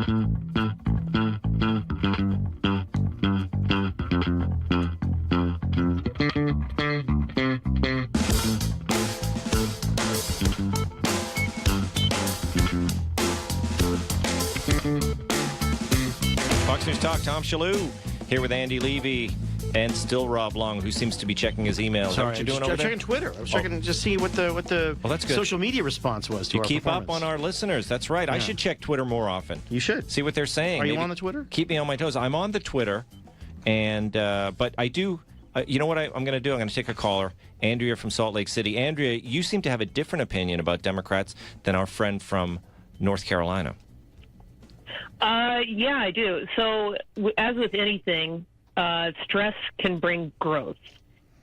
Fox News Talk, Tom Shalhoub here with Andy Levy and still Rob Long, who seems to be checking his email. Is that what you're doing over there? Checking Twitter. I was checking to see what the that's good. social media response was to You our keep up performance. on our listeners. That's right. Yeah. I should check Twitter more often. You should. See what they're saying. Are you Maybe on the Twitter? Keep me on my toes. I'm on the Twitter, and but I do. You know what I'm going to do? I'm going to take a caller, Andrea from Salt Lake City. Andrea, you seem to have a different opinion about Democrats than our friend from North Carolina. Yeah, I do. So, as with anything, stress can bring growth.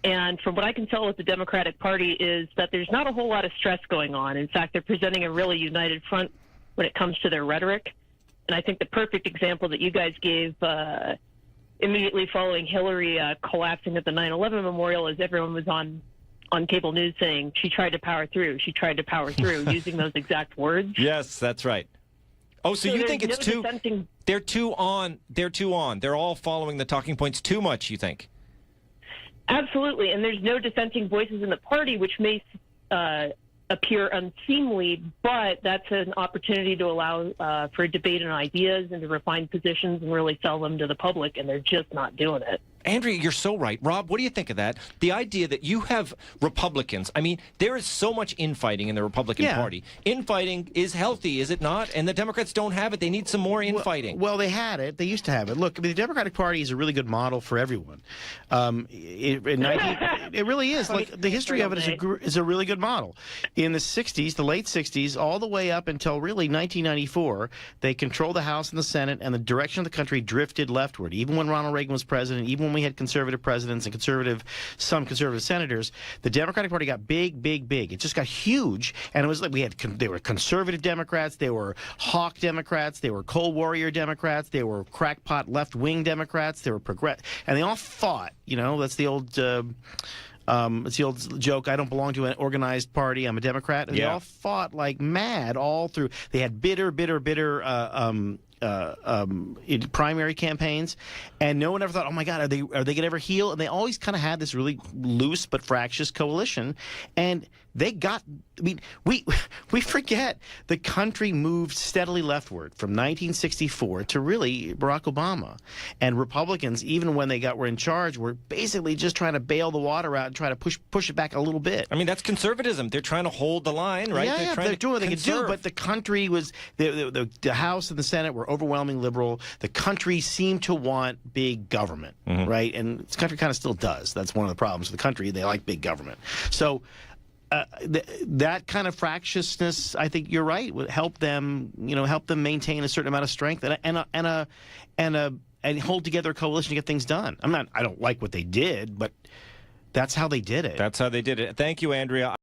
And from what I can tell with the Democratic Party is that there's not a whole lot of stress going on. In fact, they're presenting a really united front when it comes to their rhetoric. And I think the perfect example that you guys gave immediately following Hillary collapsing at the 9/11 memorial is everyone was on cable news saying she tried to power through. She tried to power through, using those exact words. Yes, that's right. Oh, so you think it's too? They're too on. They're too on. They're all following the talking points too much, you think? Absolutely, and there's no dissenting voices in the party, which may appear unseemly, but that's an opportunity to allow for debate and ideas and to refine positions and really sell them to the public, and they're just not doing it. Andrea, you're so right. Rob, what do you think of that? The idea that you have Republicans. I mean, there is so much infighting in the Republican Party. Infighting is healthy, is it not? And the Democrats don't have it. They need some more infighting. Well, they had it. They used to have it. Look, I mean, the Democratic Party is a really good model for everyone. It really is. Like, the history of it is a really good model. In the 60s, the late 60s, all the way up until really 1994, they controlled the House and the Senate, and the direction of the country drifted leftward. Even when Ronald Reagan was president, even when we had conservative presidents and some conservative senators, the Democratic Party got big, big, big. It just got huge, and it was like they were conservative Democrats, they were hawk Democrats, they were Cold Warrior Democrats, they were crackpot left-wing Democrats, they were progressive, and they all fought. You know, that's the old. It's the old joke, I don't belong to an organized party, I'm a Democrat. And they all fought like mad all through. They had bitter primary campaigns, and no one ever thought, oh my God, are they going to ever heal? And they always kind of had this really loose but fractious coalition, and they got. I mean, we forget the country moved steadily leftward from 1964 to really Barack Obama, and Republicans, even when they were in charge, were basically just trying to bail the water out and try to push it back a little bit. I mean, that's conservatism. They're trying to hold the line, right? Yeah, they're doing what they can do, but the country was the House and the Senate were overwhelmingly liberal. The country seemed to want big government, right? And the country kind of still does. That's one of the problems with the country. They like big government. So that kind of fractiousness, I think you're right, would help them, help them maintain a certain amount of strength and hold together a coalition to get things done. I don't like what they did, but that's how they did it. That's how they did it. Thank you, Andrea.